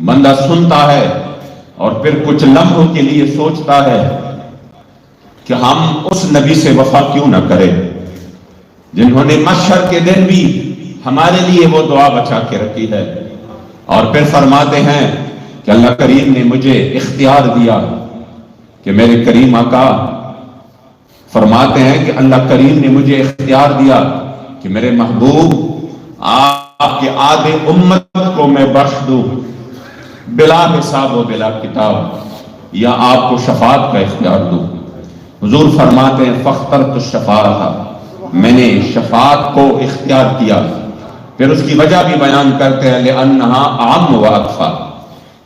بندہ سنتا ہے اور پھر کچھ لمحوں کے لیے سوچتا ہے کہ ہم اس نبی سے وفا کیوں نہ کریں جنہوں نے محشر کے دن بھی ہمارے لیے وہ دعا بچا کے رکھی ہے. اور پھر فرماتے ہیں کہ اللہ کریم نے مجھے اختیار دیا کہ میرے کریم آقا فرماتے ہیں کہ اللہ کریم نے مجھے اختیار دیا کہ میرے محبوب آپ کے آدھے امت کو میں بخش دوں بلا حساب و بلا کتاب، یا آپ کو شفاعت کا اختیار دوں. حضور فرماتے ہیں فاخترت الشفاعۃ، میں نے شفاعت کو اختیار کیا. پھر اس کی وجہ بھی بیان کرتے ہیں لأنها عام و اکفا،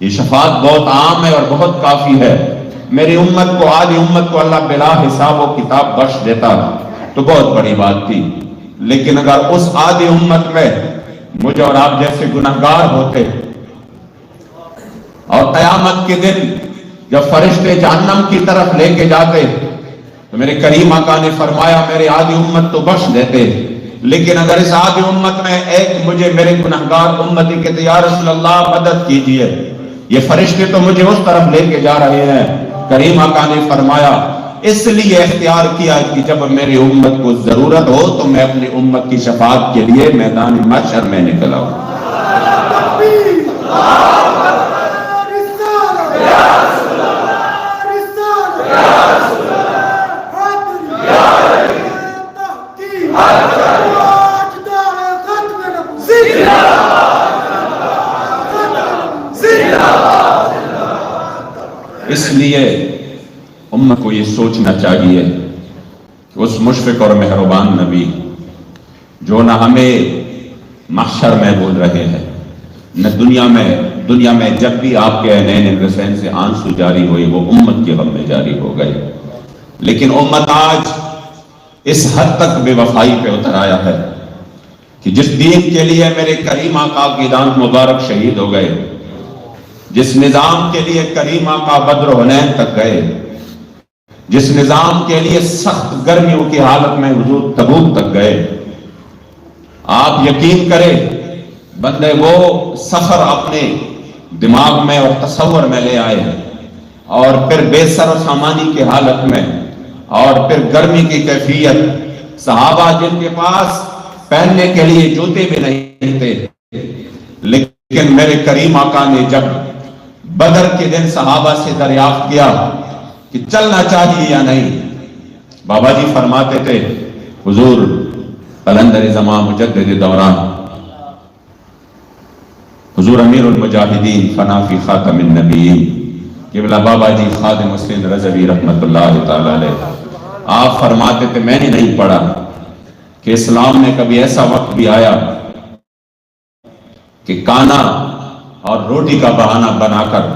یہ شفاعت بہت عام ہے اور بہت کافی ہے. میری امت کو، آدھی امت کو اللہ بلا حساب و کتاب بخش دیتا تو بہت بڑی بات تھی. لیکن اگر اس آدھی امت میں مجھے اور آپ جیسے گناہگار ہوتے اور قیامت کے دن جب فرشتے جہنم کی طرف لے کے جاتے تو میرے کریم آقا نے فرمایا میری آدھی امت تو بخش دیتے، لیکن اگر اس آدھی امت میں ایک مجھے میرے گناہگار امتی کہتے یا رسول اللہ مدد کیجئے، یہ فرشتے تو مجھے اس طرف لے کے جا رہے ہیں. کریم آقا نے فرمایا اس لیے اختیار کیا کہ جب میری امت کو ضرورت ہو تو میں اپنی امت کی شفاعت کے لیے میدان محشر میں نکل آؤں. اس لیے امت کو یہ سوچنا چاہیے کہ اس مشفق اور مہربان نبی جو نہ ہمیں محشر میں بول رہے ہیں نہ دنیا میں جب بھی آپ کے عینین الرسین سے آنسو جاری ہوئے وہ امت کے غم میں جاری ہو گئے، لیکن امت آج اس حد تک بے وفائی پہ اتر آیا ہے کہ جس دین کے لیے میرے کریم آقا کی دانت مبارک شہید ہو گئے، جس نظام کے لیے کریم آقا بدر حنین تک گئے، جس نظام کے لیے سخت گرمیوں کی حالت میں حضور تبوک تک گئے، آپ یقین کریں بندے وہ سفر اپنے دماغ میں اور تصور میں لے آئے اور پھر بے سر و سامانی کی حالت میں اور پھر گرمی کی کیفیت، صحابہ جن کے پاس پہننے کے لیے جوتے بھی نہیں تھے، لیکن میرے کریم آقا نے جب بدر کے دن صحابہ سے دریافت کیا کہ چلنا چاہیے یا نہیں، بابا جی فرماتے تھے حضور قلندر زمان مجدد دوران، حضور امیر المجاہدین فنا فی خاتم النبیین قبلہ بابا جی خادم حسین رضوی رحمت اللہ تعالی علیہ، آپ فرماتے تھے میں نے نہیں پڑھا کہ اسلام میں کبھی ایسا وقت بھی آیا کہ کانا اور روٹی کا بہانہ بنا کر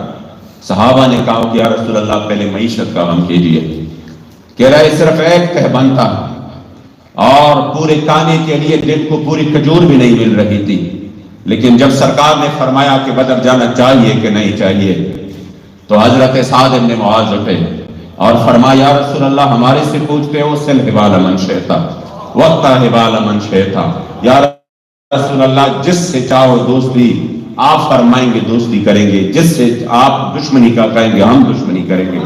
صحابہ نے کہا کہ یا رسول اللہ پہلے معیشت کا غم کیجئے، کہہ رہے صرف ایک تہبند تھا اور پورے کانے کے لیے دن کو پوری کھجور بھی نہیں مل رہی تھی، لیکن جب سرکار نے فرمایا کہ بدر جانا چاہیے کہ نہیں چاہیے تو حضرت سعد بن معاذ اٹھے اور فرمایا یا رسول اللہ ہمارے سے پوچھتے ہو سل حبال من شئتا وقتا حبال من شئتا، یا رسول اللہ جس سے چاہو دوستی آپ فرمائیں گے دوستی کریں گے، جس سے آپ دشمنی کا کہیں گے ہم دشمنی کریں گے.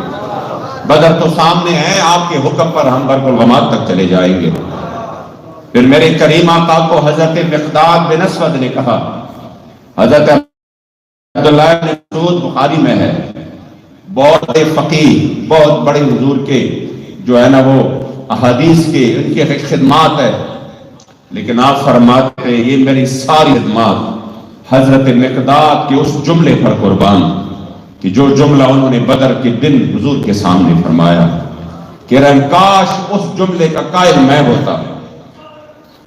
بدر تو سامنے ہے، آپ کے حکم پر ہم برق الغمات تک چلے جائیں گے. پھر میرے کریم آقا کو حضرت مقداد بن اسود نے کہا، حضرت عبداللہ بن مسعود بخاری میں ہے، بہت بڑے فقیہ، بہت بڑے حضور کے جو ہے نا وہ احادیث کے ان کی خدمات ہے، لیکن آپ فرماتے ہیں یہ میری ساری خدمات حضرت مقداد کے اس جملے پر قربان کہ جو جملہ انہوں نے بدر کے دن حضور کے سامنے فرمایا کہ کاش اس جملے کا قائل میں ہوتا.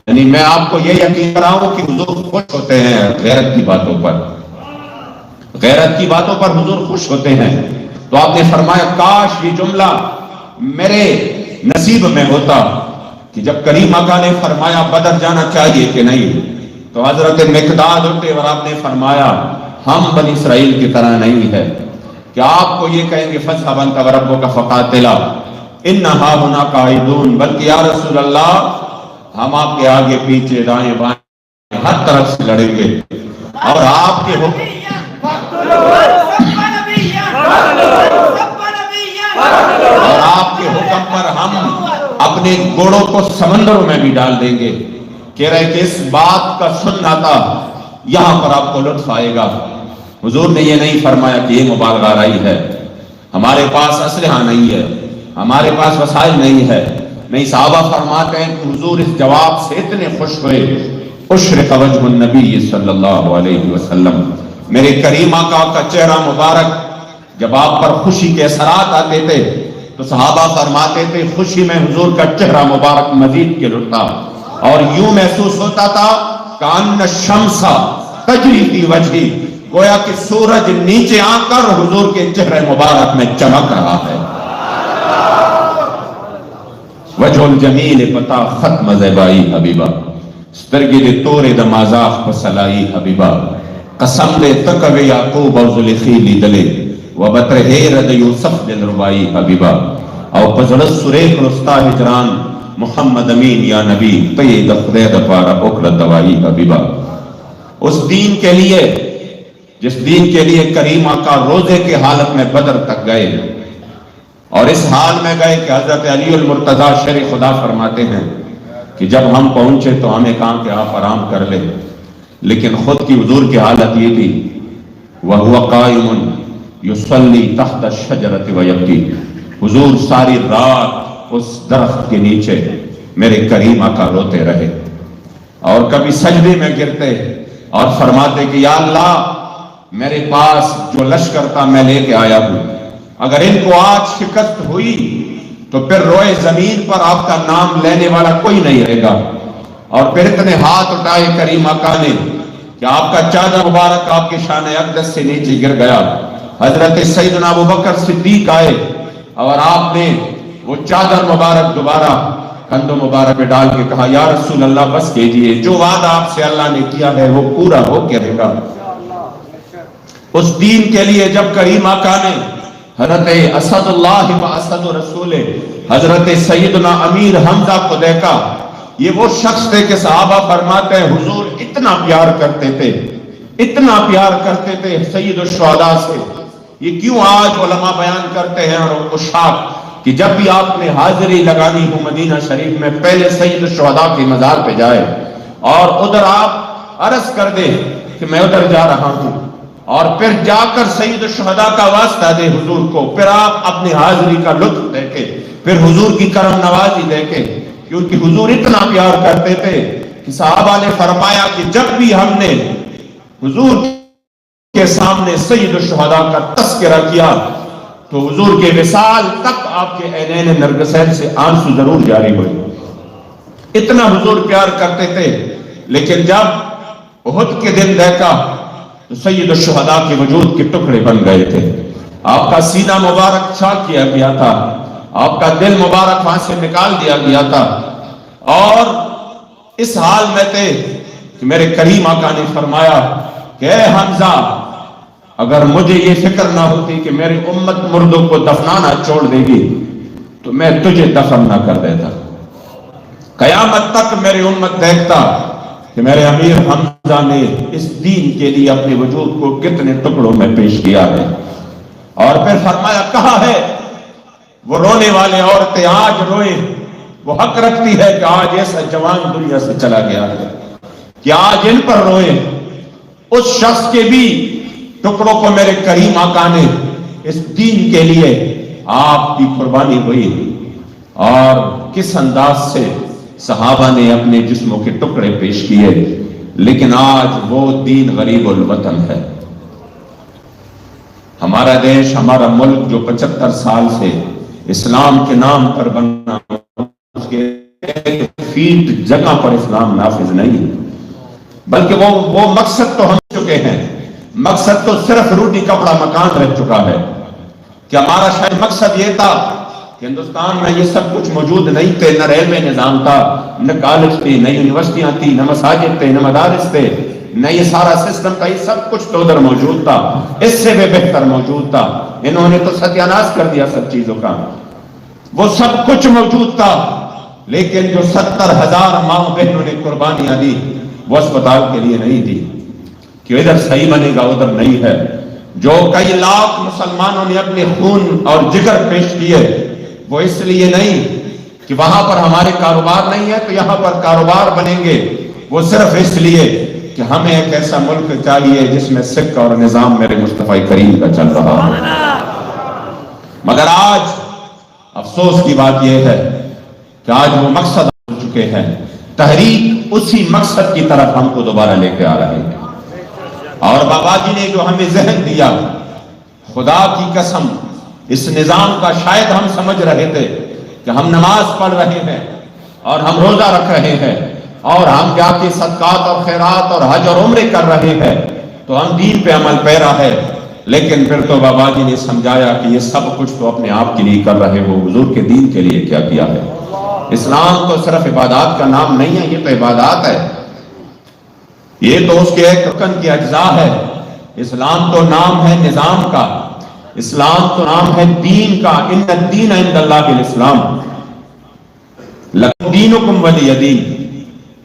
یعنی میں آپ کو یہ یقین کراؤں کہ حضور خوش ہوتے ہیں غیرت کی باتوں پر، غیرت کی باتوں پر حضور خوش ہوتے ہیں. تو آپ نے فرمایا کاش یہ جملہ میرے نصیب میں ہوتا کہ جب کریم آقا نے فرمایا بدر جانا چاہیے کہ نہیں تو حضرت مقداد اٹھے اور آپ نے فرمایا ہم بنی اسرائیل کی طرح نہیں ہے کہ آپ کو یہ کہیں گے فَذْهَبْ أَنْتَ وَرَبُّكَ فَقَاتِلَا إِنَّ هَاهُنَا قَاعِدُونَ، بلکہ یا رسول اللہ ہم آپ کے آگے پیچھے دائیں بائیں ہر طرف سے لڑیں گے اور آپ کے حکم اور آپ کے حکم پر ہم اپنے گھوڑوں کو سمندروں میں بھی ڈال دیں گے. کہہ رہے کہ اس بات کا سننا تھا، یہاں پر آپ کو لطف آئے گا. حضور نے یہ نہیں فرمایا کہ یہ مبالغہ آرائی ہے، ہمارے پاس اسلحہ نہیں ہے، ہمارے پاس وسائل نہیں ہے. نہیں، صحابہ فرماتے ہیں کہ حضور اس جواب سے اتنے خوش ہوئے، اشرق وجہ النبی صلی اللہ علیہ وسلم، میرے کریم آقا کا چہرہ مبارک جب آپ پر خوشی کے اثرات آتے تھے تو صحابہ فرماتے تھے خوشی میں حضور کا چہرہ مبارک مزید کے لٹتا، اور یوں محسوس ہوتا تھا کان الشمس تجری فی وجہی، گویا کہ سورج نیچے آ کر حضور کے چہرے مبارک میں چمک رہا ہے. وجہ الجمیل پتا ختم زیبائی حبیبہ، سترگی دے تورے دا مازاخ پسلائی حبیبہ، قسم دے تکوے یعقوب و زلیخیلی دلے وبتر حیرد یوسف دل ربائی حبیبہ، او پزڑ سریخ رستا ہجران محمد امین یا نبی تید خدید پارا اکرد دوائی حبیبہ. اس دین کے لیے جس دین کے لیے کریم آقا روزے کے حالت میں بدر تک گئے، اور اس حال میں گئے کہ حضرت علی المرتضیٰ شیر خدا فرماتے ہیں کہ جب ہم پہنچے تو ہمیں کہا کہ آپ آرام کر لیں، لیکن خود کی حضور کی حالت یہ تھی وَهُوَ قَائِمٌ يُصَلِّي تَحْتَ الشَّجَرَةِ وَيَبْكِي، حضور ساری رات اس درخت کے نیچے میرے کریم آقا روتے رہے، اور کبھی سجدے میں گرتے اور فرماتے کہ یا اللہ میرے پاس جو لشکر تھا میں لے کے آیا ہوں، اگر ان کو آج شکست ہوئی تو پھر روئے زمین پر آپ کا نام لینے والا کوئی نہیں رہے گا. اور پھر اتنے ہاتھ اٹھائے کریم آقا نے کہ آپ کا چادر مبارک آپ کے شان اقدس سے نیچے گر گیا. حضرت سیدنا ابوبکر صدیق آئے اور آپ نے وہ چادر مبارک دوبارہ کندھوں مبارک میں ڈال کے کہا یا رسول اللہ بس کیجئے، جو وعدہ آپ سے اللہ نے کیا ہے وہ پورا ہو کے رہے گا. اس دین کے لیے جب کریم آقا نے حضرت اسد اللہ و اسد رسول حضرت سیدنا امیر حمزہ کو دیکھا، یہ وہ شخص تھے کہ صحابہ فرماتے ہیں حضور اتنا پیار کرتے تھے، اتنا پیار کرتے تھے سید الشہداء سے. یہ کیوں آج علماء بیان کرتے ہیں اور عشاق کہ جب بھی آپ نے حاضری لگانی ہو مدینہ شریف میں پہلے سید الشہداء کے مزار پہ جائے اور ادھر آپ عرض کر دے کہ میں ادھر جا رہا ہوں، اور پھر جا کر سید الشہداء کا واسطہ دے حضور کو، پھر آپ اپنی حاضری کا لطف دیکھیں، پھر حضور کی کرم نوازی دیکھیں. کیونکہ حضور اتنا پیار کرتے تھے کہ صحابہ نے فرمایا کہ جب بھی ہم نے حضور کے سامنے سید الشہداء کا تذکرہ کیا تو حضور کے وصال تک آپ کے عینین نرگسین سے آنسو ضرور جاری ہوئے. اتنا حضور پیار کرتے تھے. لیکن جب احد کے دن دیکھا تو سید الشہداء کے وجود کے ٹکڑے بن گئے تھے، آپ کا سینہ مبارک چاک کیا گیا تھا، آپ کا دل مبارک وہاں سے نکال دیا گیا تھا، اور اس حال میں تھے کہ میرے کریم آقا نے فرمایا کہ اے حمزہ اگر مجھے یہ فکر نہ ہوتی کہ میری امت مردوں کو دفنانا چھوڑ دے گی تو میں تجھے دفن نہ کر دیتا. قیامت تک میری امت دیکھتا کہ میرے امیر حمزہ نے اس دین کے لیے اپنے وجود کو کتنے ٹکڑوں میں پیش کیا ہے. اور پھر فرمایا کہا ہے وہ رونے والے عورتیں آج روئے، وہ حق رکھتی ہے کہ آج ایسا جوان دنیا سے چلا گیا ہے کہ آج ان پر روئے. اس شخص کے بھی ٹکڑوں کو میرے کریم آقا نے اس دین کے لیے آپ کی قربانی ہوئی، اور کس انداز سے صحابہ نے اپنے جسموں کے ٹکڑے پیش کیے. لیکن آج وہ دین غریب الوطن ہے. ہمارا دیش، ہمارا ملک جو 75 سال سے اسلام کے نام پر بنا، اس کے ایک فیٹ جگہ پر اسلام نافذ نہیں، بلکہ وہ مقصد تو ہم چکے ہیں. مقصد تو صرف روٹی کپڑا مکان رہ چکا ہے. کہ ہمارا شاید مقصد یہ تھا کہ ہندوستان میں یہ سب کچھ موجود نہیں تھے، نہ ریلوے نظام تھا، نہ کالج تھی، نہ یونیورسٹیاں تھی، نہ مساجد تھے، نہ مدارس تھے، نہ یہ سارا سسٹم تھا. یہ سب کچھ تو ادھر موجود تھا، اس سے بھی بہتر موجود تھا. انہوں نے تو ستیاناش کر دیا سب چیزوں کا. وہ سب کچھ موجود تھا، لیکن جو 70,000 ماں بہنوں نے قربانیاں دی وہ اسپتال کے لیے نہیں دی کہ ادھر صحیح بنے گا ادھر نہیں ہے. جو کئی لاکھ مسلمانوں نے اپنے خون اور جگر پیش کیے، وہ اس لیے نہیں کہ وہاں پر ہمارے کاروبار نہیں ہے تو یہاں پر کاروبار بنیں گے، وہ صرف اس لیے کہ ہمیں ایک ایسا ملک چاہیے جس میں سکھ اور نظام میرے مصطفیٰ کریم کا چل رہا ہے۔ مگر آج افسوس کی بات یہ ہے کہ آج وہ مقصد ہو چکے ہیں، تحریک اسی مقصد کی طرف ہم کو دوبارہ لے کے آ رہے ہیں۔ اور بابا جی نے جو ہمیں ذہن دیا، خدا کی قسم اس نظام کا شاید ہم سمجھ رہے تھے کہ ہم نماز پڑھ رہے ہیں اور ہم روزہ رکھ رہے ہیں اور ہم جا کے صدقات اور خیرات اور حج اور عمرے کر رہے ہیں تو ہم دین پہ عمل پیرا ہے، لیکن پھر تو بابا جی نے سمجھایا کہ یہ سب کچھ تو اپنے آپ کے لیے کر رہے ہو، حضور کے دین کے لیے کیا کیا ہے۔ اسلام تو صرف عبادات کا نام نہیں ہے، یہ تو عبادات ہے، یہ تو اس کے ایک رکن کی اجزاء ہے۔ اسلام تو نام ہے نظام کا، اسلام تو نام ہے دین کا، ان الدین عند اللہ الاسلام، لکم دینکم ولی دین۔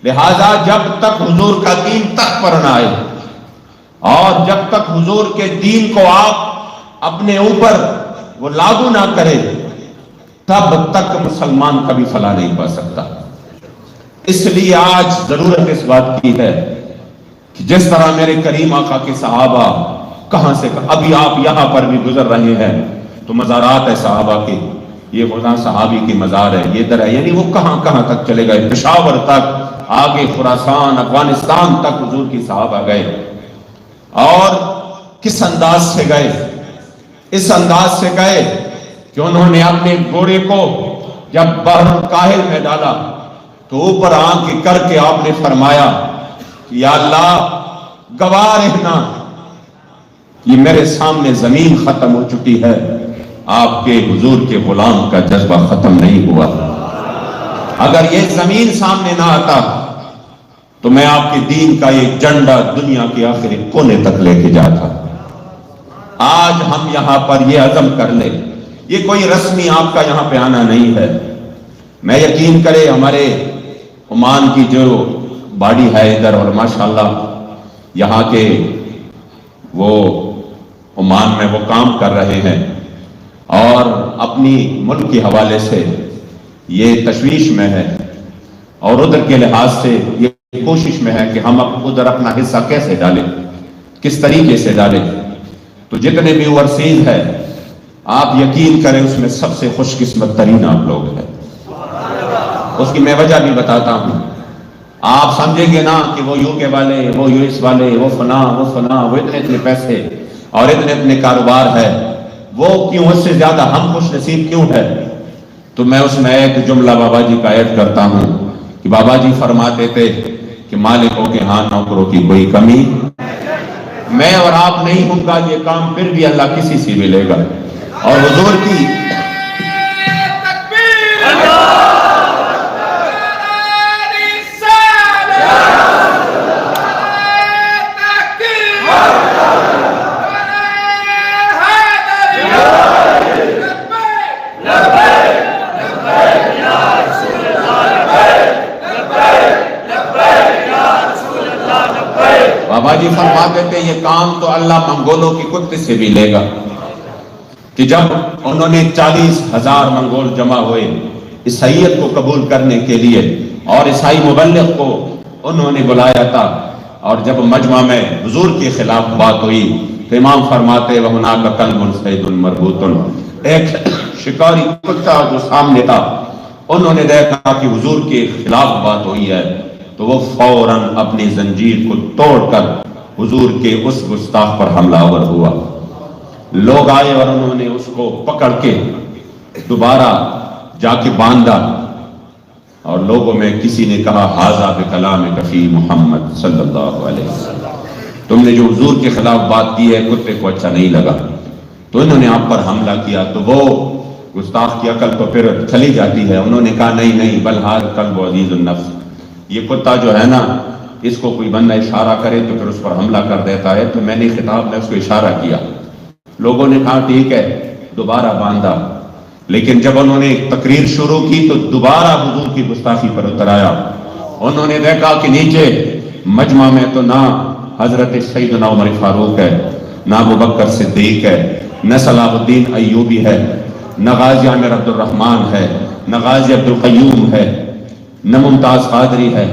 لہذا جب تک حضور کا دین تخت پر نہ آئے اور جب تک حضور کے دین کو آپ اپنے اوپر وہ لاگو نہ کرے، تب تک مسلمان کبھی فلاح نہیں پا سکتا۔ اس لیے آج ضرورت اس بات کی ہے کہ جس طرح میرے کریم آقا کے صحابہ کہاں سے، ابھی آپ یہاں پر بھی گزر رہے ہیں تو مزارات ہے صحابہ کے، یہ فلاں صحابی کی مزار ہے، یہ در ہے، یعنی وہ کہاں کہاں تک چلے گئے، پشاور تک، آگے خراسان افغانستان تک حضور کی صحابہ گئے۔ اور کس انداز سے گئے؟ اس انداز سے گئے کہ انہوں نے اپنے گھوڑے کو جب بحر الکاہل میں ڈالا تو اوپر آنکھ کر کے آپ نے فرمایا کہ یا اللہ گواہ رہنا، یہ میرے سامنے زمین ختم ہو چکی ہے، آپ کے حضور کے غلام کا جذبہ ختم نہیں ہوا۔ اگر یہ زمین سامنے نہ آتا تو میں آپ کے دین کا یہ جھنڈا دنیا کے آخری کونے تک لے کے جاتا۔ آج ہم یہاں پر یہ عزم کر لیں، یہ کوئی رسمی آپ کا یہاں پہ آنا نہیں ہے، میں یقین کرے ہمارے عمان کی جو باڈی ہے ادھر، اور ماشاءاللہ یہاں کے وہ عمان میں وہ کام کر رہے ہیں اور اپنی ملک کے حوالے سے یہ تشویش میں ہے اور ادھر کے لحاظ سے یہ کوشش میں ہے کہ ہم ادھر اپنا حصہ کیسے ڈالیں، کس طریقے سے ڈالیں۔ تو جتنے بھی اوورسیز ہے آپ یقین کریں اس میں سب سے خوش قسمت ترین آپ لوگ ہیں۔ اس کی میں وجہ بھی بتاتا ہوں، آپ سمجھیں گے نا کہ وہ یو کے والے، وہ یو ایس والے، وہ فلاں وہ اتنے پیسے اور اتنے کاروبار ہے، وہ کیوں اس سے زیادہ ہم خوش نصیب کیوں ہے؟ تو میں اس میں ایک جملہ بابا جی کا ایڈ کرتا ہوں کہ بابا جی فرماتے تھے کہ مالکوں کے ہاں نوکروں کی کوئی کمی، میں اور آپ نہیں ہوں گا یہ کام پھر بھی اللہ کسی سے ملے گا۔ اور حضور کی بابا جی فرماتے تھے یہ کام تو اللہ منگولوں کی کتے سے بھی لے گا، کہ جب انہوں نے 40,000 منگول جمع ہوئے عیسائیت کو قبول کرنے کے لیے اور عیسائی مبلغ کو انہوں نے بلایا تھا، اور جب مجمع میں حضور کے خلاف بات ہوئی تو امام فرماتے وَهُنَاكَ كَلْبٌ صَيْدٌ مَرْبُوطٌ، ایک شکاری کتا جو سامنے تھا، انہوں نے دیکھا کہ حضور کے خلاف بات ہوئی ہے تو وہ فوراً اپنی زنجیر کو توڑ کر حضور کے اس گستاخ پر حملہ آور ہوا۔ لوگ آئے اور انہوں نے اس کو پکڑ کے دوبارہ جا کے باندھا، اور لوگوں میں کسی نے کہا ھذا بکلامک فی محمد صلی اللہ علیہ وسلم، تم نے جو حضور کے خلاف بات کی ہے کتے کو اچھا نہیں لگا، تو انہوں نے آپ پر حملہ کیا۔ تو وہ گستاخ کی عقل تو پھر چلی جاتی ہے، انہوں نے کہا نہیں بل ھذا کلب عزیز النفس، یہ کتا جو ہے نا اس کو کوئی بندہ اشارہ کرے تو پھر اس پر حملہ کر دیتا ہے، تو میں نے خطاب میں اس کو اشارہ کیا۔ لوگوں نے کہا ٹھیک ہے، دوبارہ باندھا، لیکن جب انہوں نے تقریر شروع کی تو دوبارہ حضور کی گستاخی پر اتر آیا۔ انہوں نے دیکھا کہ نیچے مجمع میں تو نہ حضرت سیدنا عمر فاروق ہے نہ ابو بکر صدیق ہے، نہ صلاح الدین ایوبی ہے، نہ غازی عامر عبد الرحمن ہے، نہ غازی عبد القیوم ہے، نہ ممتاز قادری ہے،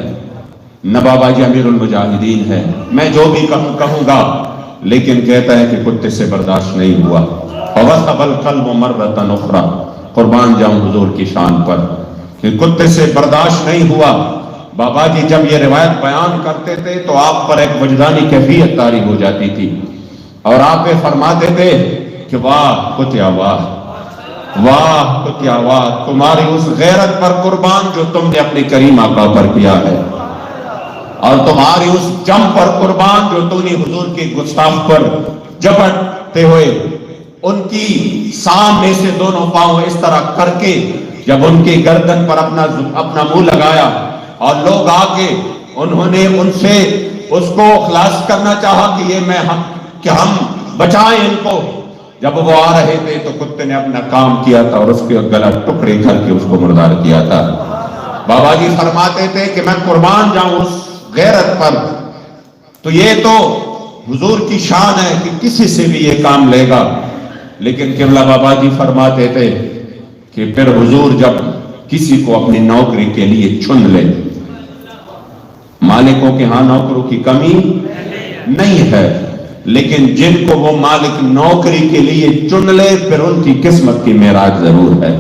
نہ بابا جی امیر المجاہدین ہے۔ میں جو بھی کہوں گا، لیکن کہتا ہے کہ کتے سے برداشت نہیں ہوا۔ فَوَثَبَ الْقَلْبُ مَرَّةً أُخْرَى، قربان جاؤں حضور کی شان پر کہ کتے سے برداشت نہیں ہوا۔ بابا جی جب یہ روایت بیان کرتے تھے تو آپ پر ایک وجدانی کیفیت طاری ہو جاتی تھی، اور آپ فرماتے تھے کہ واہ کتیا واہ، واہ کتیا واہ، تمہاری اس غیرت پر قربان جو تم نے اپنے کریم آقا پر کیا ہے، اور تمہاری اس جم پر قربان جو تم نے حضور کے گستاخ پر جپٹتے ہوئے ان کی سامنے سے دونوں پاؤں اس طرح کر کے جب ان کے گردن پر اپنا منہ لگایا اور لوگ آگے انہوں نے ان سے اس کو خلاص کرنا چاہا کہ ہم بچائیں ان کو، جب وہ آ رہے تھے تو کتے نے اپنا کام کیا تھا اور اس کے گلا ٹکڑے کر کے اس کو مردار کیا تھا۔ بابا جی فرماتے تھے کہ میں قربان جاؤں اس غیرت پر۔ تو یہ تو حضور کی شان ہے کہ کسی سے بھی یہ کام لے گا، لیکن قبلہ بابا جی فرماتے تھے کہ پھر حضور جب کسی کو اپنی نوکری کے لیے چن لے، مالکوں کے ہاں نوکروں کی کمی نہیں ہے، لیکن جن کو وہ مالک نوکری کے لیے چن لے پھر ان کی قسمت کی معراج ضرور ہے۔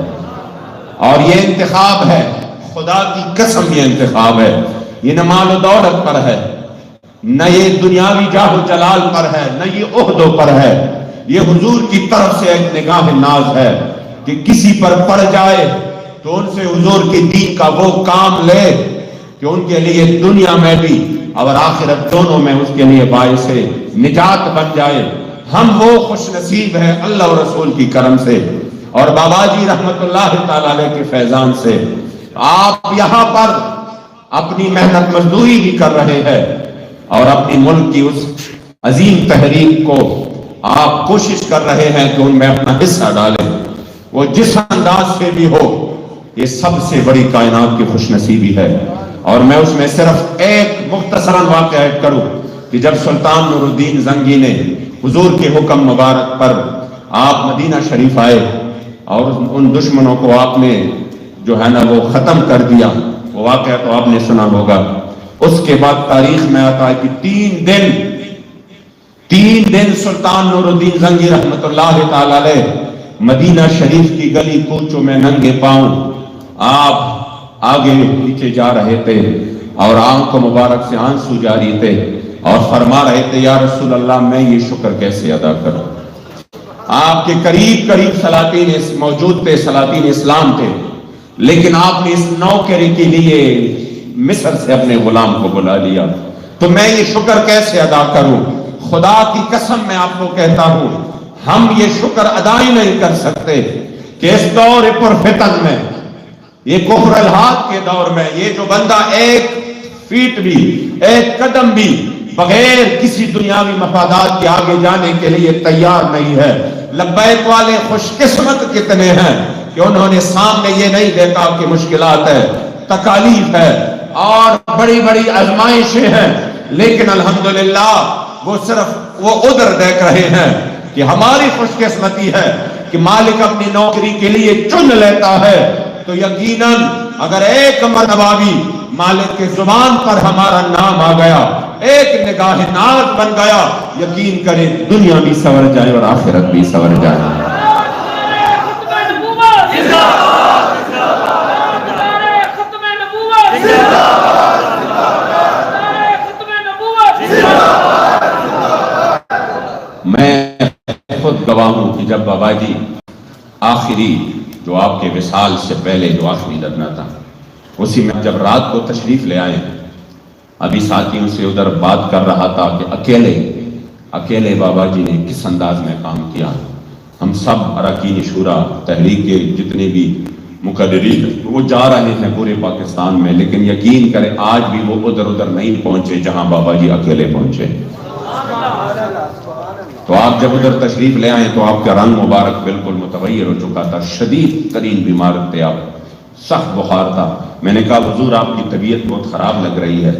اور یہ انتخاب ہے، خدا کی قسم یہ انتخاب ہے، یہ نہ مال و دولت پر ہے، نہ یہ دنیاوی جاہ و جلال پر ہے، نہ یہ عہدوں پر ہے، یہ حضور کی طرف سے ایک نگاہ ناز ہے کہ کسی پر پڑ جائے تو ان سے حضور کی دین کا وہ کام لے کہ ان کے لیے دنیا میں بھی اور آخرت دونوں میں اس کے لیے باعث نجات بن جائے۔ ہم وہ خوش نصیب ہیں اللہ اور رسول کی کرم سے اور بابا جی رحمت اللہ تعالی علیہ کے فیضان سے۔ آپ یہاں پر اپنی محنت مزدوری بھی کر رہے ہیں اور اپنی ملک کی اس عظیم تحریک کو آپ کوشش کر رہے ہیں کہ ان میں اپنا حصہ ڈالیں، وہ جس انداز سے بھی ہو، یہ سب سے بڑی کائنات کی خوش نصیبی ہے۔ اور میں اس میں صرف ایک مختصراً واقعہ ایڈ کروں کہ جب سلطان نور الدین زنگی نے حضور کے حکم مبارک پر آپ مدینہ شریف آئے اور ان دشمنوں کو آپ نے جو ہے نا وہ ختم کر دیا، وہ واقعہ تو آپ نے سنا ہوگا۔ اس کے بعد تاریخ میں آتا ہے کہ تین دن سلطان نور الدین زنگی رحمت اللہ تعالی علیہ مدینہ شریف کی گلی کوچوں میں ننگے پاؤں آپ آگے پیچھے جا رہے تھے اور آنکھوں مبارک سے آنسو جاری تھے اور فرما رہے تھے یا رسول اللہ میں یہ شکر کیسے ادا کروں۔ آپ کے قریب سلاطین موجود تھے، سلاطین اسلام تھے، لیکن آپ نے اس نوکری کے لیے مصر سے اپنے غلام کو بلا لیا، تو میں یہ شکر کیسے ادا کروں؟ خدا کی قسم میں آپ کو کہتا ہوں ہم یہ شکر ادا ہی نہیں کر سکتے کہ اس دور پر فتن میں، یہ کفر الحاد کے دور میں، یہ جو بندہ ایک فیٹ بھی ایک قدم بھی بغیر کسی دنیاوی مفادات کے آگے جانے کے لیے تیار نہیں ہے۔ لبیک والے خوش قسمت کتنے ہیں کہ انہوں نے سامنے یہ نہیں دیکھا کہ مشکلات ہے، تکالیف ہے اور بڑی بڑی آزمائشیں ہیں، لیکن الحمدللہ وہ صرف وہ ادھر دیکھ رہے ہیں کہ ہماری خوش قسمتی ہے کہ مالک اپنی نوکری کے لیے چن لیتا ہے، تو یقیناً اگر ایک مرتبہ بھی مالک کے زبان پر ہمارا نام آ گیا، ایک نگاہ ناز بن گیا، یقین کریں دنیا بھی سنور جائے اور آخرت بھی سنور جائے۔ میں خود گواہ ہوں کہ جب بابا جی آخری جو آپ کے وصال سے پہلے جو آخری لگنا تھا، اسی میں جب رات کو تشریف لے آئے، ابھی ساتھیوں سے ادھر بات کر رہا تھا کہ اکیلے بابا جی نے کس انداز میں کام کیا۔ ہم سب اراکین شورا تحریک کے جتنے بھی مقررین وہ جا رہے ہیں پورے پاکستان میں، لیکن یقین کریں آج بھی وہ ادھر نہیں پہنچے جہاں بابا جی اکیلے پہنچے۔ تو آپ جب ادھر تشریف لے آئے تو آپ کا رنگ مبارک بالکل متغیر ہو چکا تھا، شدید ترین بیمار تھے آپ، سخت بخار تھا۔ میں نے کہا حضور آپ کی طبیعت بہت خراب لگ رہی ہے۔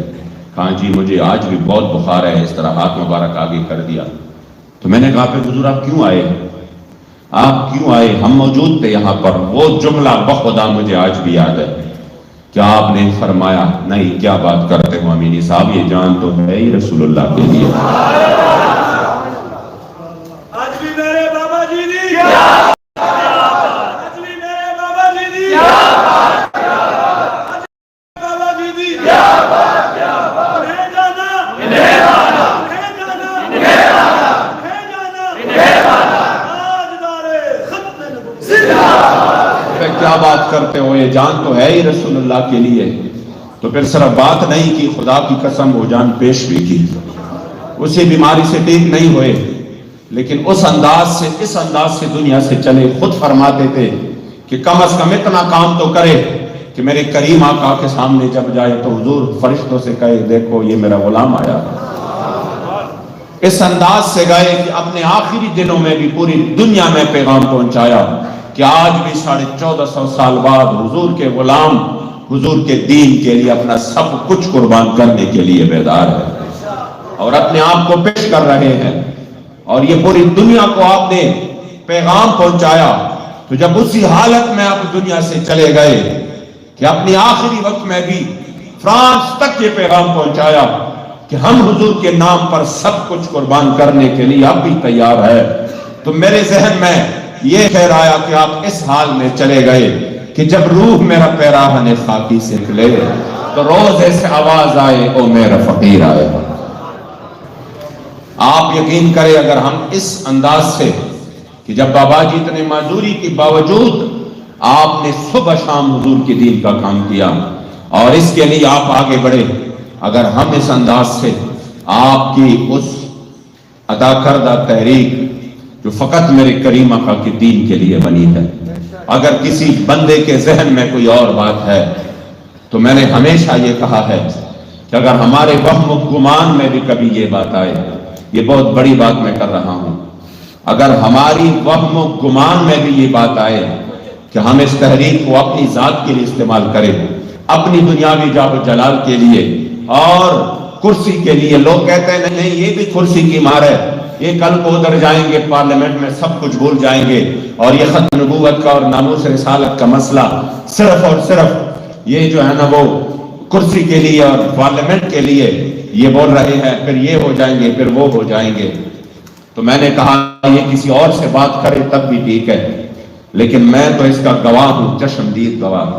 کہا جی مجھے آج بھی بہت بخار ہے، اس طرح ہاتھ مبارک آگے کر دیا۔ تو میں نے کہا پھر حضور آپ کیوں آئے؟ آپ کیوں آئے؟ ہم موجود تھے یہاں پر۔ وہ جملہ بخدا مجھے آج بھی یاد ہے کہ آپ نے فرمایا نہیں کیا بات کرتے ہو امینی صاحب، یہ جان تو ہے ہی رسول اللہ کے لیے۔ آج بھی میرے بابا جی دی، آج بھی میرے بابا جی دی، بابا جی دی، انہیں جانا، انہیں جانا، انہیں جانا، تاجدار ختم نبوت پھر کیا بات کرتے ہو، یہ جان تو ہے ہی رسول اللہ کے لیے۔ تو پھر صرف بات نہیں کی، خدا کی قسم وہ جان پیش بھی کی۔ اسی بیماری سے ٹھیک نہیں ہوئے، لیکن اس انداز سے دنیا سے چلے۔ خود فرماتے تھے کہ کم از کم اتنا کام تو کرے کہ میرے کریم آقا کے سامنے جب جائے تو حضور فرشتوں سے کہے دیکھو یہ میرا غلام آیا۔ اس انداز سے گئے کہ اپنے آخری دنوں میں بھی پوری دنیا میں پیغام پہنچایا کہ آج بھی 1450 سال بعد حضور کے غلام حضور کے دین کے لیے اپنا سب کچھ قربان کرنے کے لیے بیدار ہے اور اپنے آپ کو پیش کر رہے ہیں، اور یہ پوری دنیا کو آپ نے پیغام پہنچایا۔ تو جب اسی حالت میں آپ دنیا سے چلے گئے کہ اپنی آخری وقت میں بھی فرانس تک یہ پیغام پہنچایا کہ ہم حضور کے نام پر سب کچھ قربان کرنے کے لیے اب بھی تیار ہے، تو میرے ذہن میں یہ خیر آیا کہ آپ اس حال میں چلے گئے کہ جب روح میرا پیراہن خاکی سے نکلے تو روز ایسے آواز آئے او میرا فقیر آئے۔ آپ یقین کریں اگر ہم اس انداز سے کہ جب بابا جی اتنے معذوری کے باوجود آپ نے صبح شام حضور کے دین کا کام کیا اور اس کے لیے آپ آگے بڑھے، اگر ہم اس انداز سے آپ کی اس ادا کردہ تحریک جو فقط میرے کریم آقا کے دین کے لیے بنی ہے، اگر کسی بندے کے ذہن میں کوئی اور بات ہے تو میں نے ہمیشہ یہ کہا ہے کہ اگر ہمارے وہم و گمان میں بھی کبھی یہ بات آئے، یہ بہت بڑی بات میں کر رہا ہوں، اگر ہماری وہم و گمان میں بھی یہ بات آئے کہ ہم اس تحریک کو اپنی ذات کے لیے استعمال کریں، اپنی دنیاوی جاہ و جلال کے لیے اور کرسی کے لیے، لوگ کہتے ہیں نہیں یہ بھی کرسی کی مار ہے، یہ کل کو ادھر جائیں گے پارلیمنٹ میں سب کچھ بھول جائیں گے، اور یہ ختم نبوت کا اور ناموس رسالت کا مسئلہ صرف اور صرف یہ جو ہے نا وہ کرسی کے لیے اور پارلیمنٹ کے لیے یہ بول رہے ہیں، پھر یہ ہو جائیں گے پھر وہ ہو جائیں گے۔ تو میں نے کہا یہ کسی اور سے بات کرے تب بھی ٹھیک ہے، لیکن میں تو اس کا گواہ ہوں، چشمدید گواہ،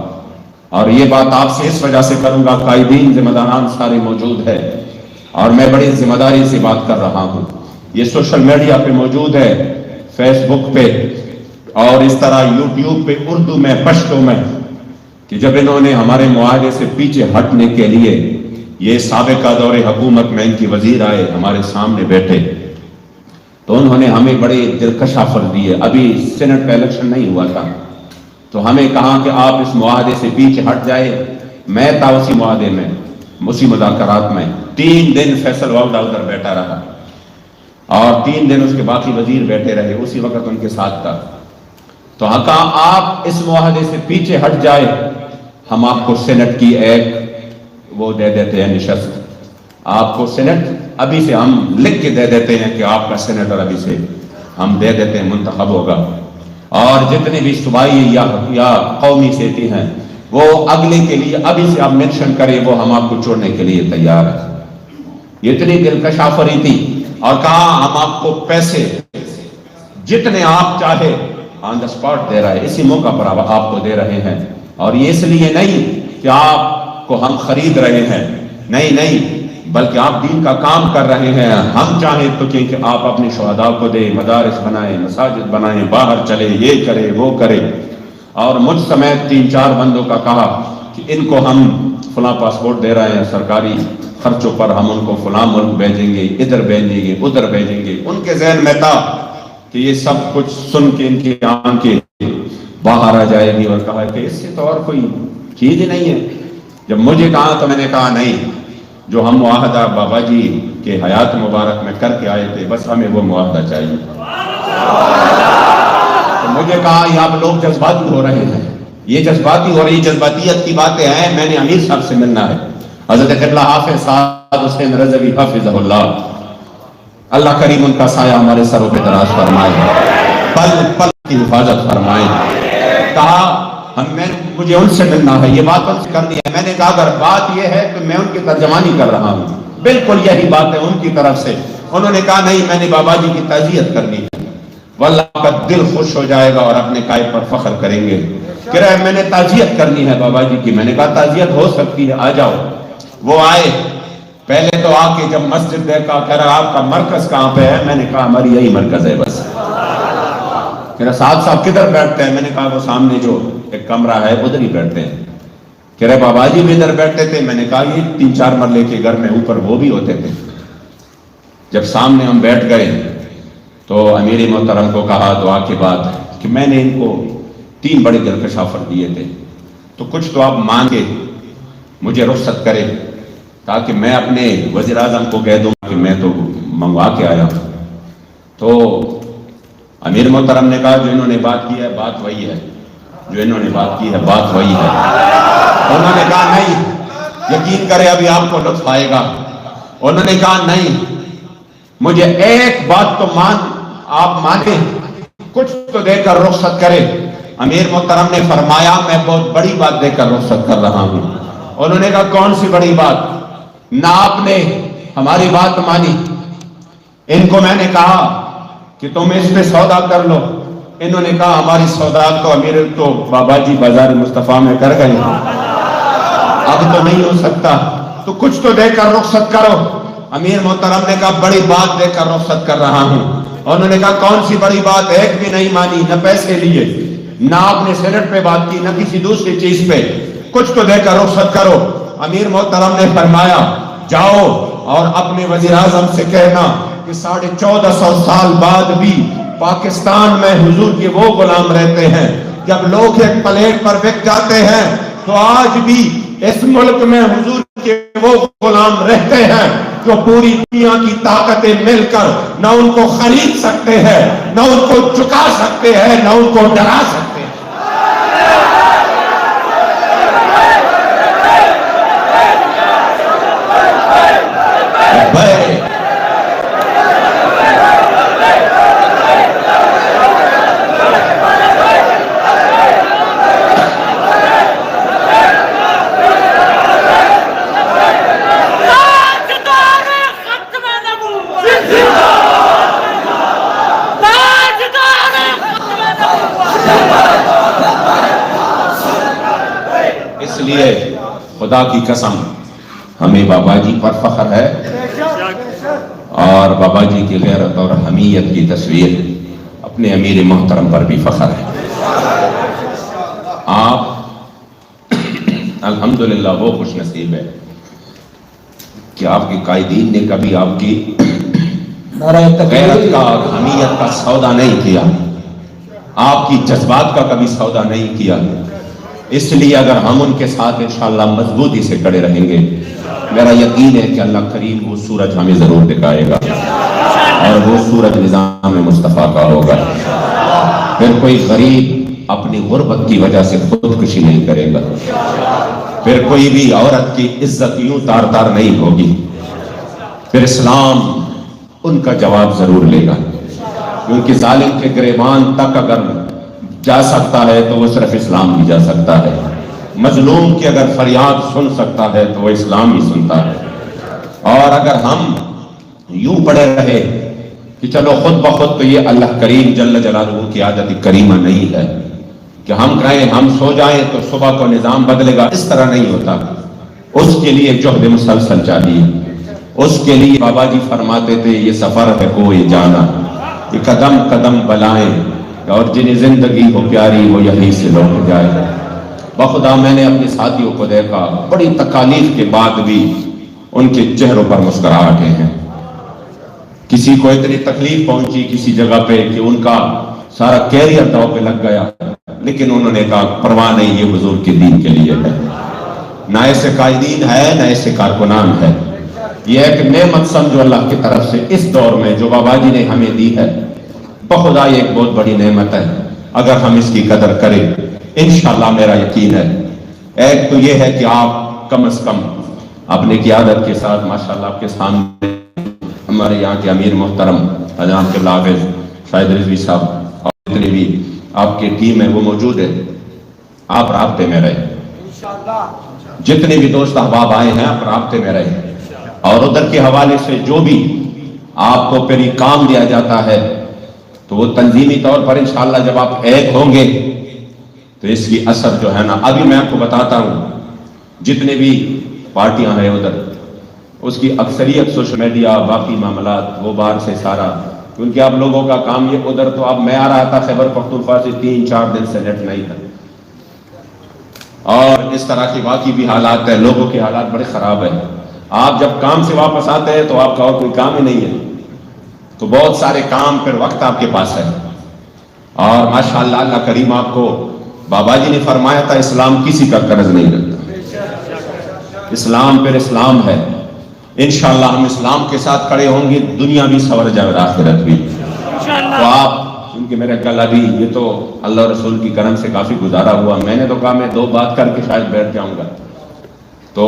اور یہ بات آپ سے اس وجہ سے کروں گا، قائدین ذمہ داران سارے موجود ہے اور میں بڑی ذمہ داری سے بات کر رہا ہوں۔ یہ سوشل میڈیا پہ موجود ہے، فیس بک پہ اور اس طرح یوٹیوب پہ اردو میں پشتو میں، کہ جب انہوں نے ہمارے معاہدے سے پیچھے ہٹنے کے لیے یہ سابقہ دور حکومت میں ان کی وزیر آئے ہمارے سامنے بیٹھے تو انہوں نے ہمیں بڑے دلکش آفر دیے۔ ابھی سینٹ کا الیکشن نہیں ہوا تھا تو ہمیں کہا کہ آپ اس معاہدے سے پیچھے ہٹ جائے۔ میں تھا اسی معاہدے میں، اسی مذاکرات میں، 3 دن فیصل واؤڈا ادھر بیٹھا رہا اور 3 دن اس کے باقی وزیر بیٹھے رہے، اسی وقت ان کے ساتھ تھا۔ تو کہا آپ اس معاہدے سے پیچھے ہٹ جائے، ہم آپ کو سینٹ کی ایک وہ دے دیتے ہیں نشست، آپ کو سینٹ ابھی سے ہم لکھ کے دے دیتے ہیں کہ آپ کا سینیٹر ابھی سے ہم دے دیتے ہیں، منتخب ہوگا، اور جتنے بھی صوبائی یا قومی سیٹی ہیں وہ اگلے کے لیے ابھی سے آپ مینشن کریں، وہ ہم آپ کو چھوڑنے کے لیے تیار ہیں۔ یہ اتنی دلکش آفری تھی، اور کہا ہم آپ کو پیسے جتنے آپ چاہے آن دا سپاٹ دے رہے ہیں، اسی موقع پر آپ کو دے رہے ہیں، اور یہ اس لیے نہیں کہ آپ کو ہم خرید رہے ہیں، نہیں، بلکہ آپ دین کا کام کر رہے ہیں۔ ہم چاہیں تو کہ آپ اپنے شہداء کو دیں، مدارس بنائیں، مساجد بنائیں، باہر چلے، یہ کرے وہ کرے، اور مجھ سمیت 3-4 بندوں کا کہا کہ ان کو ہم فلاں پاسپورٹ دے رہے ہیں سرکاری خرچوں پر، ہم ان کو فلاں ملک بھیجیں گے، ادھر بھیجیں گے، ادھر بھیجیں گے۔ ان کے ذہن میں تھا کہ یہ سب کچھ سن کے ان کی آنکھیں باہر آ جائے گی، اور کہا کہ اس سے تو اور کوئی چیز ہی نہیں ہے۔ جب مجھے کہا تو میں نے کہا نہیں، جو ہم معاہدہ بابا جی کے حیات مبارک میں کر کے آئے تھے بس ہمیں وہ معاہدہ چاہیے۔ تو مجھے کہا یہ آپ لوگ جذباتی ہو رہے ہیں، یہ جذباتی ہو رہی، جذباتیت کی باتیں ہیں، میں نے امیر صاحب سے ملنا ہے، حضرت قبلہ حافظ سعد حسین رضوی حافظہ اللہ، اللہ کریم ان کا سایہ ہمارے سروں پہ دراز فرمائے، پل پل کی حفاظت فرمائے۔ کہا مجھے ان سے ملنا ہے، یہ بات ان سے کرنی ہے۔ میں نے کہا اگر بات یہ ہے تو میں ان کی ترجمانی کر رہا ہوں، بالکل یہی بات ہے ان کی طرف سے۔ انہوں نے کہا نہیں، میں نے بابا جی کی تعزیت کرنی ہے، واللہ کا دل خوش ہو جائے گا اور اپنے قائد پر فخر کریں گے۔ کہہ رہا ہے میں نے تعزیت کرنی ہے بابا جی کی۔ میں نے کہا تعزیت ہو سکتی ہے، آ جاؤ۔ وہ آئے، پہلے تو آ کے جب مسجد دیکھا، کہہ رہا آپ کا مرکز کہاں پہ ہے؟ میں نے کہا ہماری یہی مرکز ہے بس۔ کہہ رہا ساتھ صاحب کدھر بیٹھتے ہیں؟ میں نے کہا وہ سامنے جو ایک کمرہ ہے ادھر ہی بیٹھتے ہیں۔ کہہ رہے بابا جی بھی ادھر بیٹھتے تھے؟ میں نے کہا یہ 3-4 مرلے کے گھر میں اوپر وہ بھی ہوتے تھے۔ جب سامنے ہم بیٹھ گئے تو امیر محترم کو کہا دعا کے بعد کہ میں نے ان کو 3 بڑے دلکش آفر دیے تھے، تو کچھ تو آپ مانگے، مجھے رخصت کرے تاکہ میں اپنے وزیر اعظم کو کہہ دوں کہ میں تو منگوا کے آیا ہوں۔ تو امیر محترم نے کہا جو انہوں نے بات کی ہے بات وہی ہے، جو انہوں نے بات کی ہے بات وہی ہے۔ انہوں نے کہا نہیں، یقین کرے ابھی آپ کو لطف آئے گا۔ انہوں نے کہا نہیں، مجھے ایک بات تو آپ مانیں، کچھ تو دے کر رخصت کرے۔ امیر محترم نے فرمایا میں بہت بڑی بات دے کر رخصت کر رہا ہوں۔ انہوں نے کہا کون سی بڑی بات؟ نہ آپ نے ہماری بات مانی۔ ان کو میں نے کہا کہ تم اس پہ سودا کر لو، انہوں نے کہا ہماری سودا تو امیر تو بابا جی بازار مصطفیٰ میں کر گئے، اب تو نہیں ہو سکتا، تو کچھ تو دے کر رخصت کرو۔ امیر محترم نے کہا بڑی بات دے کر رخصت کر رہا ہوں۔ انہوں نے کہا کون سی بڑی بات؟ ایک بھی نہیں مانی، نہ پیسے لیے، نہ آپ نے سینٹ پہ بات کی، نہ کسی دوسری چیز پہ، کچھ تو دے کر رخصت کرو۔ امیر محترم نے فرمایا جاؤ اور اپنے وزیر اعظم سے کہنا کہ 1450 سال بعد بھی پاکستان میں حضور کے وہ غلام رہتے ہیں، جب لوگ ایک پلیٹ پر بک جاتے ہیں تو آج بھی اس ملک میں حضور کے وہ غلام رہتے ہیں جو پوری دنیا کی طاقتیں مل کر نہ ان کو خرید سکتے ہیں، نہ ان کو چکا سکتے ہیں، نہ ان کو ڈرا سکتے ہیں۔ اس لیے خدا کی قسم ہمیں بابا جی پر فخر ہے، اور بابا جی کی غیرت اور حمیت کی تصویر اپنے امیر محترم پر بھی فخر ہے۔ آپ الحمدللہ وہ خوش نصیب ہے کہ آپ کے قائدین نے کبھی آپ کی غیرت کا اور حمیت کا سودا نہیں کیا، آپ کی جذبات کا کبھی سودا نہیں کیا۔ اس لیے اگر ہم ان کے ساتھ انشاءاللہ مضبوطی سے کھڑے رہیں گے، میرا یقین ہے کہ اللہ کریم وہ سورج ہمیں ضرور دکھائے گا، اور وہ سورج نظام مصطفیٰ کا ہوگا۔ پھر کوئی غریب اپنی غربت کی وجہ سے خودکشی نہیں کرے گا، پھر کوئی بھی عورت کی عزت یوں تار تار نہیں ہوگی، پھر اسلام ان کا جواب ضرور لے گا، کیونکہ ظالم کے گریبان تک اگر جا سکتا ہے تو وہ صرف اسلام ہی جا سکتا ہے، مظلوم کی اگر فریاد سن سکتا ہے تو وہ اسلام ہی سنتا ہے۔ اور اگر ہم یوں پڑے رہے کہ چلو خود بخود، تو یہ اللہ کریم جل جلالہ کی عادت کریمہ نہیں ہے کہ ہم کہیں ہم سو جائیں تو صبح کو نظام بدلے گا، اس طرح نہیں ہوتا۔ اس کے لیے جہد مسلسل چاہیے، اس کے لیے بابا جی فرماتے تھے یہ سفر ہے کوئی جانا، یہ قدم قدم بلائیں، اور جنہیں زندگی ہو پیاری وہ یہیں سے لوٹ جائے۔ بخدا میں نے اپنے ساتھیوں کو دیکھا، بڑی تکالیف کے بعد بھی ان کے چہروں پر مسکراہٹیں ہیں۔ کسی کو اتنی تکلیف پہنچی کسی جگہ پہ کہ ان کا سارا کیریئر داؤ پہ لگ گیا، لیکن انہوں نے کہا پرواہ نہیں، یہ حضور کے دین کے لیے ہے۔ نہ ایسے قائدین ہے، نہ ایسے کارکنان ہے، یہ ایک نعمت سمجھو اللہ کی طرف سے اس دور میں جو بابا جی نے ہمیں دی ہے، بخدا یہ ایک بہت بڑی نعمت ہے۔ اگر ہم اس کی قدر کریں انشاءاللہ میرا یقین ہے، ایک تو یہ ہے کہ آپ کم از کم اپنے قیادت کے ساتھ ماشاءاللہ آپ کے سامنے ہمارے یہاں کے امیر محترم حضرات کے حافظ شاہد رضوی صاحب اور جتنی بھی آپ کی ٹیم ہے وہ موجود ہے. آپ رابطے میں رہے, جتنے بھی دوست احباب آئے ہیں آپ رابطے میں رہے, اور ادھر کے حوالے سے جو بھی آپ کو پھر یہ کام دیا جاتا ہے تو وہ تنظیمی طور پر انشاءاللہ جب آپ ایک ہوں گے تو اس کی اثر جو ہے نا, ابھی میں آپ کو بتاتا ہوں جتنے بھی پارٹیاں ہیں ادھر اس کی اکثریت سوشل میڈیا باقی معاملات وہ باہر سے سارا, کیونکہ آپ لوگوں کا کام یہ ادھر تو اب میں آ رہا تھا خیبر پختونخوا سے 3-4 دن سے نیٹ نہیں تھا, اور اس طرح کی باقی بھی حالات ہے, لوگوں کے حالات بڑے خراب ہیں. آپ جب کام سے واپس آتے ہیں تو آپ کا اور کوئی کام ہی نہیں ہے, تو بہت سارے کام پھر وقت آپ کے پاس ہے. اور ماشاءاللہ اللہ کریم آپ کو, بابا جی نے فرمایا تھا اسلام کسی کا قرض نہیں رکھتا, اسلام پھر اسلام ہے. انشاءاللہ ہم اسلام کے ساتھ کھڑے ہوں گے, دنیا بھی سنور جائے اور آخرت بھی. تو آپ کیونکہ میرا کل ابھی یہ تو اللہ رسول کی کرم سے کافی گزارا ہوا, میں نے تو کہا میں 2 بات کر کے شاید بیٹھ جاؤں گا, تو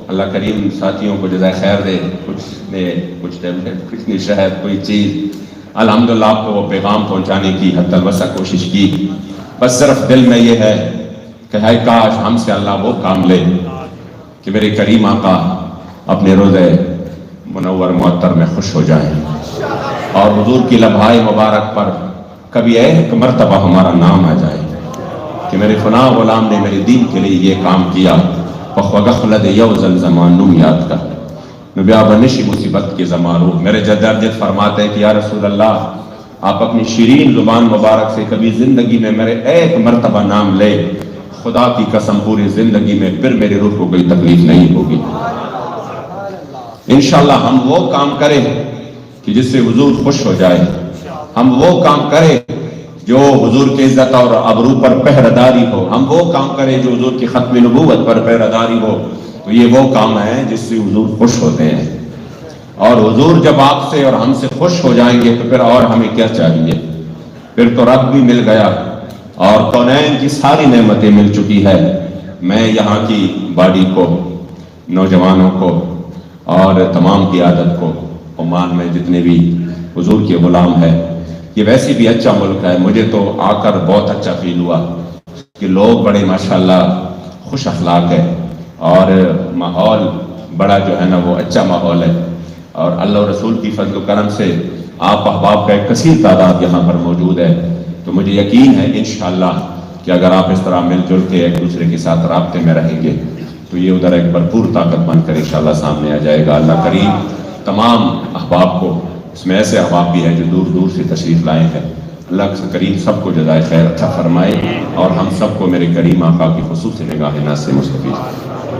اللہ کریم ساتھیوں کو جزائے خیر دے. کچھ نے کچھ ٹیبلٹ, کچھ نے شہد, کوئی چیز, الحمدللہ آپ کو وہ پیغام پہنچانے کی حتی الوسع کوشش کی. بس صرف دل میں یہ ہے کہ ہے کاش ہم سے اللہ وہ کام لے کہ میرے کریم آقا اپنے روضے منور معطر میں خوش ہو جائیں, اور حضور کی لمحہ مبارک پر کبھی ایک مرتبہ ہمارا نام آ جائے کہ میرے فلاں غلام نے میرے دین کے لیے یہ کام کیا. غفلت یوزل زمانوں یاد کر نبی بنشی مصیبت کے زمانوں. میرے جد ارجد فرماتے ہیں کہ یا رسول اللہ آپ اپنی شیرین زبان مبارک سے کبھی زندگی میں میرے ایک مرتبہ نام لے, خدا کی قسم پوری زندگی میں پھر میری روح کو کوئی تکلیف نہیں ہوگی. انشاءاللہ ہم وہ کام کریں کہ جس سے حضور خوش ہو جائے, ہم وہ کام کریں جو حضور کی عزت اور ابرو پر پہرہ ہو, ہم وہ کام کریں جو حضور کی ختم نبوت پر پہرہ ہو. تو یہ وہ کام ہے جس سے حضور خوش ہوتے ہیں, اور حضور جب آپ سے اور ہم سے خوش ہو جائیں گے تو پھر اور ہمیں کیا چاہیے, پھر تو رب بھی مل گیا اور کونین کی ساری نعمتیں مل چکی ہے. میں یہاں کی باڈی کو, نوجوانوں کو اور تمام قیادت کو, عمان میں جتنے بھی حضور کے غلام ہے, یہ ویسے بھی اچھا ملک ہے. مجھے تو آ کر بہت اچھا فیل ہوا کہ لوگ بڑے ماشاءاللہ خوش اخلاق ہے, اور ماحول بڑا جو ہے نا وہ اچھا ماحول ہے, اور اللہ رسول کی فضل و کرم سے آپ احباب کا ایک کثیر تعداد یہاں پر موجود ہے. تو مجھے یقین ہے انشاءاللہ کہ اگر آپ اس طرح مل جل کے ایک دوسرے کے ساتھ رابطے میں رہیں گے تو یہ ادھر ایک بھرپور طاقت بن کر انشاءاللہ سامنے آ جائے گا. اللہ کریم تمام احباب کو, اس میں ایسے احباب بھی ہیں جو دور دور سے تشریف لائے ہیں, اللہ کریم سب کو جزائے خیر عطا فرمائے, اور ہم سب کو میرے کریم آقا کی خصوصی نگاہ ناز سے مستفید